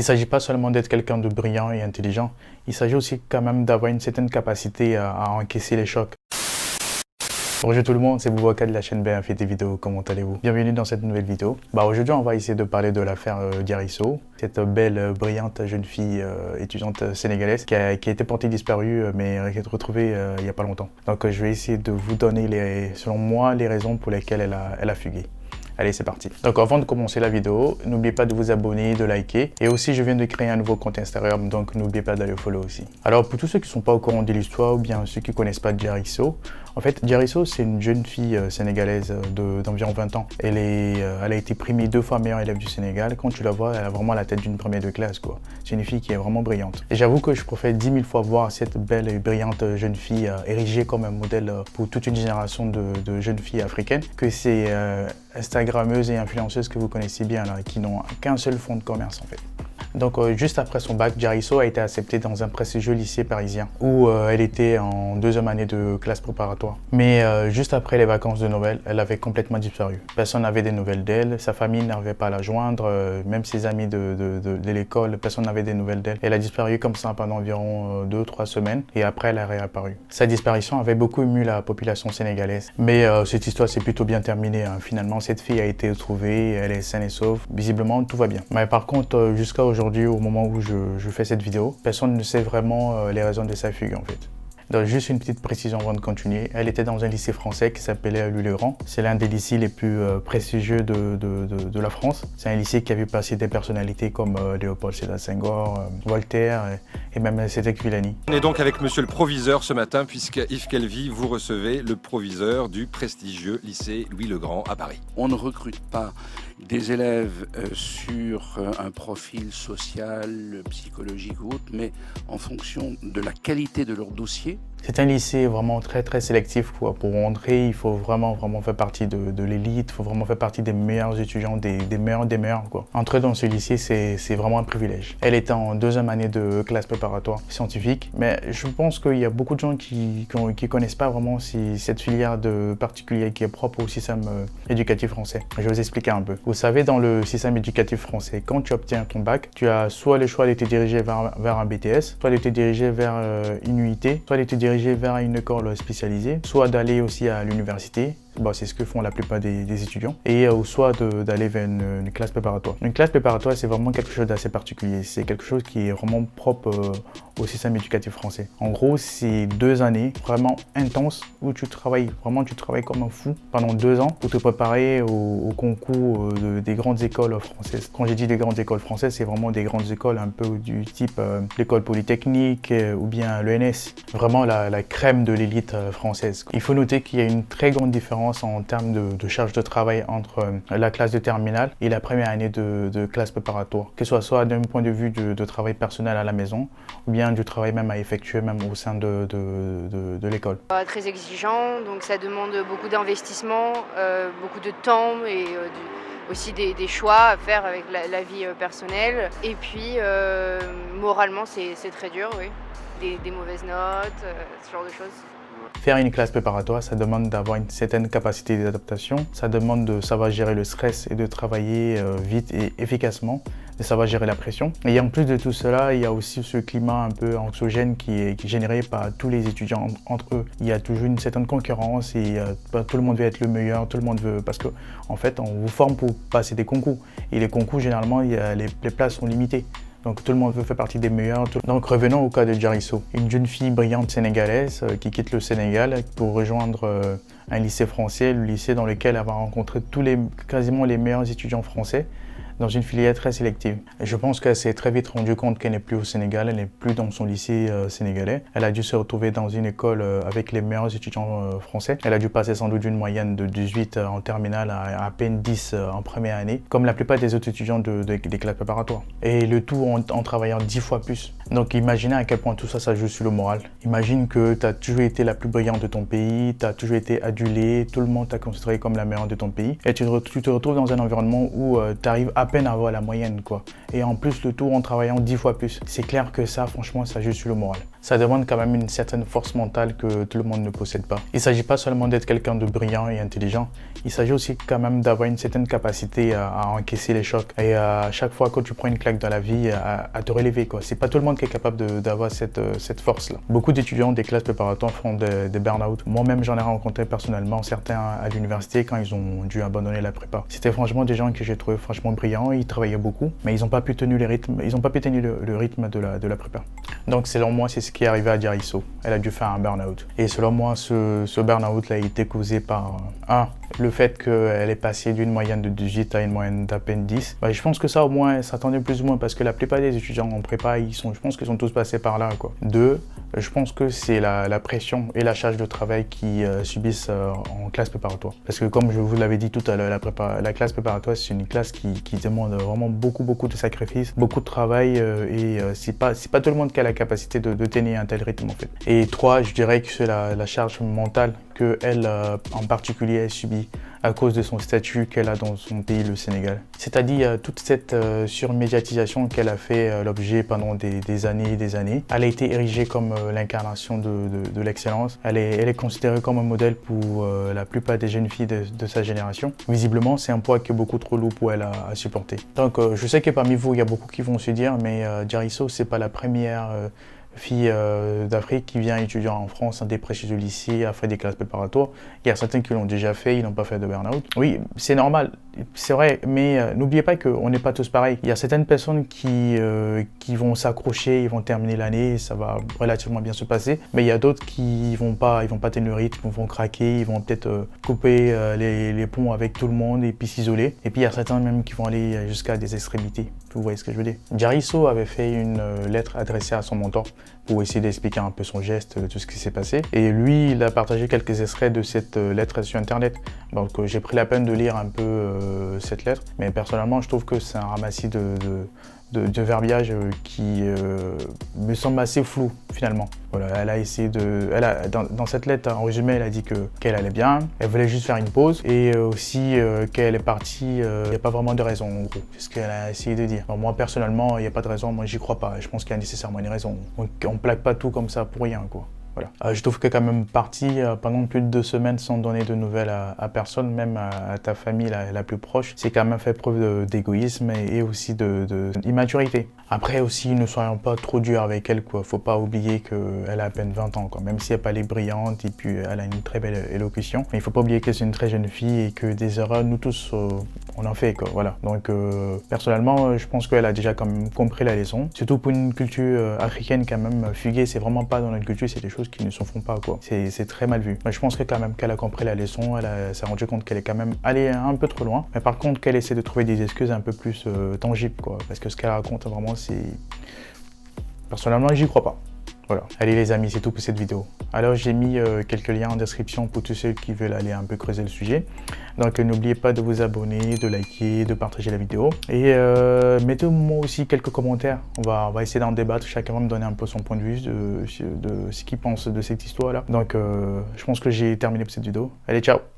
Il ne s'agit pas seulement d'être quelqu'un de brillant et intelligent, il s'agit aussi quand même d'avoir une certaine capacité à encaisser les chocs. Bonjour tout le monde, c'est Boubacar de la chaîne BFT Vidéo, comment allez-vous? Bienvenue dans cette nouvelle vidéo. Aujourd'hui on va essayer de parler de l'affaire Diarisso, cette belle, brillante jeune fille étudiante sénégalaise qui a été portée disparue mais qui a été retrouvée il n'y a pas longtemps. Donc je vais essayer de vous donner selon moi les raisons pour lesquelles elle a fugué. Allez, c'est parti. Donc avant de commencer la vidéo, n'oubliez pas de vous abonner, de liker. Et aussi, je viens de créer un nouveau compte Instagram, donc n'oubliez pas d'aller follow aussi. Alors pour tous ceux qui ne sont pas au courant de l'histoire ou bien ceux qui ne connaissent pas Diarisso, en fait, Diarisso, c'est une jeune fille sénégalaise d'environ 20 ans. Elle a été primée 2 fois meilleure élève du Sénégal. Quand tu la vois, elle a vraiment la tête d'une première de classe, quoi. C'est une fille qui est vraiment brillante. Et j'avoue que je préfère 10 000 fois voir cette belle et brillante jeune fille érigée comme un modèle pour toute une génération de jeunes filles africaines que ces Instagrammeuses et influenceuses que vous connaissez bien, là, qui n'ont qu'un seul fonds de commerce en fait. Donc juste après son bac, Diarisso a été acceptée dans un prestigieux lycée parisien où elle était en 2e année de classe préparatoire. Mais juste après les vacances de Noël, elle avait complètement disparu. Personne n'avait des nouvelles d'elle, sa famille n'arrivait pas à la joindre, même ses amis de l'école, personne n'avait des nouvelles d'elle. Elle a disparu comme ça pendant environ 2-3 semaines et après elle a réapparu. Sa disparition avait beaucoup ému la population sénégalaise. Mais cette histoire s'est plutôt bien terminée. Hein. Finalement, cette fille a été trouvée, elle est saine et sauve. Visiblement, tout va bien. Mais par contre, jusqu'à aujourd'hui, au moment où je fais cette vidéo, personne ne sait vraiment les raisons de sa fugue en fait. Donc, juste une petite précision avant de continuer, elle était dans un lycée français qui s'appelait Louis-le-Grand. C'est l'un des lycées les plus prestigieux de la France. C'est un lycée qui a vu passer des personnalités comme Léopold Sédar Senghor, Voltaire et même Sédhic Villani. On est donc avec monsieur le proviseur ce matin puisque Yves Calvi, vous recevez le proviseur du prestigieux lycée Louis-le-Grand à Paris. On ne recrute pas des élèves sur un profil social, psychologique ou autre, mais en fonction de la qualité de leur dossier. C'est un lycée vraiment très sélectif quoi. Pour rentrer, il faut vraiment faire partie de l'élite, il faut vraiment faire partie des meilleurs étudiants, des meilleurs quoi. Entrer dans ce lycée, c'est vraiment un privilège. Elle était en 2e année de classe préparatoire scientifique, mais je pense qu'il y a beaucoup de gens qui connaissent pas vraiment cette filière particulière qui est propre au système éducatif français. Je vais vous expliquer un peu. Vous savez, dans le système éducatif français, quand tu obtiens ton bac, tu as soit le choix de te diriger vers un BTS, soit de te diriger vers une UIT, soit de te diriger vers une école spécialisée, soit d'aller aussi à l'université. Bon, c'est ce que font la plupart des étudiants, et soit d'aller vers une classe préparatoire. Une classe préparatoire, c'est vraiment quelque chose d'assez particulier. C'est quelque chose qui est vraiment propre au système éducatif français. En gros, c'est 2 années vraiment intenses où tu travailles comme un fou pendant 2 ans pour te préparer au concours des grandes écoles françaises. Quand j'ai dit des grandes écoles françaises, c'est vraiment des grandes écoles un peu du type l'école polytechnique ou bien l'ENS. Vraiment la crème de l'élite française. Il faut noter qu'il y a une très grande différence en termes de charge de travail entre la classe de terminale et la première année de classe préparatoire. Que ce soit d'un point de vue de travail personnel à la maison ou bien du travail même à effectuer même au sein de l'école. Très exigeant, donc ça demande beaucoup d'investissement, beaucoup de temps et aussi des choix à faire avec la vie personnelle. Et puis moralement c'est très dur, oui. Des mauvaises notes, ce genre de choses. Faire une classe préparatoire, ça demande d'avoir une certaine capacité d'adaptation, ça demande de savoir gérer le stress et de travailler vite et efficacement, de savoir gérer la pression. Et en plus de tout cela, il y a aussi ce climat un peu anxiogène qui est généré par tous les étudiants entre eux. Il y a toujours une certaine concurrence et tout le monde veut être le meilleur, tout le monde veut... Parce qu'en fait, on vous forme pour passer des concours. Et les concours, généralement, les places sont limitées. Donc tout le monde veut faire partie des meilleurs. Donc revenons au cas de Diarisso, une jeune fille brillante sénégalaise qui quitte le Sénégal pour rejoindre un lycée français, le lycée dans lequel elle va rencontrer quasiment les meilleurs étudiants français dans une filière très sélective. Et je pense qu'elle s'est très vite rendue compte qu'elle n'est plus au Sénégal, elle n'est plus dans son lycée sénégalais. Elle a dû se retrouver dans une école avec les meilleurs étudiants français. Elle a dû passer sans doute d'une moyenne de 18 en terminale à peine 10 en première année, comme la plupart des autres étudiants des classes préparatoires. Et le tout en travaillant 10 fois plus. Donc imaginez à quel point tout ça, ça joue sur le moral. Imagine que tu as toujours été la plus brillante de ton pays, tu as toujours été adulée, tout le monde t'a considéré comme la meilleure de ton pays. Et tu te retrouves dans un environnement où tu arrives à peine à avoir la moyenne, quoi. Et en plus, le tout en travaillant 10 fois plus. C'est clair que ça, franchement, ça joue sur le moral. ça demande quand même une certaine force mentale que tout le monde ne possède pas. Il ne s'agit pas seulement d'être quelqu'un de brillant et intelligent, il s'agit aussi quand même d'avoir une certaine capacité à encaisser les chocs et à chaque fois que tu prends une claque dans la vie, à te relever, quoi. C'est pas tout le monde qui est capable d'avoir cette force-là. Beaucoup d'étudiants des classes préparatoires font des burn-out. Moi-même, j'en ai rencontré personnellement certains à l'université quand ils ont dû abandonner la prépa. C'était franchement des gens que j'ai trouvé franchement brillants, ils travaillaient beaucoup, mais ils n'ont pas pu tenir le rythme de la prépa. Donc selon moi, c'est ce qui est arrivé à Jariso. Elle a dû faire un burn-out. Et selon moi, ce burn-out-là a été causé par le fait qu'elle est passée d'une moyenne de 18 à une moyenne d'à peine 10. Je pense que ça, au moins, elle s'attendait plus ou moins parce que la plupart des étudiants en prépa, je pense qu'ils sont tous passés par là, quoi. 2, je pense que c'est la pression et la charge de travail qu'ils subissent en classe préparatoire. Parce que comme je vous l'avais dit tout à l'heure, la classe préparatoire, c'est une classe qui demande vraiment beaucoup de sacrifices, beaucoup de travail et c'est pas tout le monde qui a la capacité de tenir un tel rythme en fait. Et 3, je dirais que c'est la charge mentale qu'elle en particulier a subie à cause de son statut qu'elle a dans son pays, le Sénégal. C'est-à-dire toute cette surmédiatisation qu'elle a fait l'objet pendant des années et des années. Elle a été érigée comme l'incarnation de l'excellence. Elle est considérée comme un modèle pour la plupart des jeunes filles de sa génération. Visiblement, c'est un poids qui est beaucoup trop lourd pour elle à supporter. Donc je sais que parmi vous, il y a beaucoup qui vont se dire, mais Jariso, c'est pas la première fille d'Afrique qui vient étudier en France, des prestigieux lycées, a fait des classes préparatoires. Il y a certains qui l'ont déjà fait, ils n'ont pas fait de burn-out. Oui, c'est normal, c'est vrai, mais n'oubliez pas qu'on n'est pas tous pareils. Il y a certaines personnes qui vont s'accrocher, ils vont terminer l'année, ça va relativement bien se passer. Mais il y a d'autres qui vont pas tenir le rythme, ils vont craquer, ils vont peut-être couper les ponts avec tout le monde et puis s'isoler. Et puis il y a certains même qui vont aller jusqu'à des extrémités. Vous voyez ce que je veux dire? Jariso avait fait une lettre adressée à son mentor pour essayer d'expliquer un peu son geste, tout ce qui s'est passé. Et lui, il a partagé quelques extraits de cette lettre sur Internet. Donc j'ai pris la peine de lire un peu cette lettre. Mais personnellement, je trouve que c'est un ramassis de verbiage qui me semble assez flou finalement. Voilà, elle a essayé dans cette lettre, en résumé, elle a dit qu'elle allait bien, elle voulait juste faire une pause et aussi qu'elle est partie, il n'y a pas vraiment de raison en gros, c'est ce qu'elle a essayé de dire. Moi personnellement, il n'y a pas de raison, moi j'y crois pas, je pense qu'il y a nécessairement une raison. On plaque pas tout comme ça pour rien, quoi. Voilà. Je trouve qu'elle est quand même partie pendant plus de 2 semaines sans donner de nouvelles à personne, même à ta famille la plus proche. C'est quand même fait preuve d'égoïsme et aussi d'immaturité. Après aussi, ne soyons pas trop durs avec elle, quoi. Faut pas oublier qu'elle a à peine 20 ans, quoi. Même si elle est brillante et puis elle a une très belle élocution. Mais il faut pas oublier que c'est une très jeune fille et que des erreurs, nous tous, on en fait, quoi. Voilà. Donc personnellement, je pense qu'elle a déjà quand même compris la leçon. Surtout pour une culture africaine quand même, fuguer, c'est vraiment pas dans notre culture, c'est des choses qui ne s'en font pas, quoi. C'est très mal vu. Mais je pense que quand même qu'elle a compris la leçon, elle s'est rendue compte qu'elle est quand même allée un peu trop loin. Mais par contre, qu'elle essaie de trouver des excuses un peu plus tangibles, quoi. Parce que ce qu'elle raconte vraiment, c'est... Personnellement, j'y crois pas. Voilà. Allez les amis, c'est tout pour cette vidéo. Alors j'ai mis quelques liens en description pour tous ceux qui veulent aller un peu creuser le sujet. Donc n'oubliez pas de vous abonner, de liker, de partager la vidéo. Et mettez-moi aussi quelques commentaires. On va essayer d'en débattre. Chacun va me donner un peu son point de vue de ce qu'il pense de cette histoire-là. Donc je pense que j'ai terminé pour cette vidéo. Allez, ciao!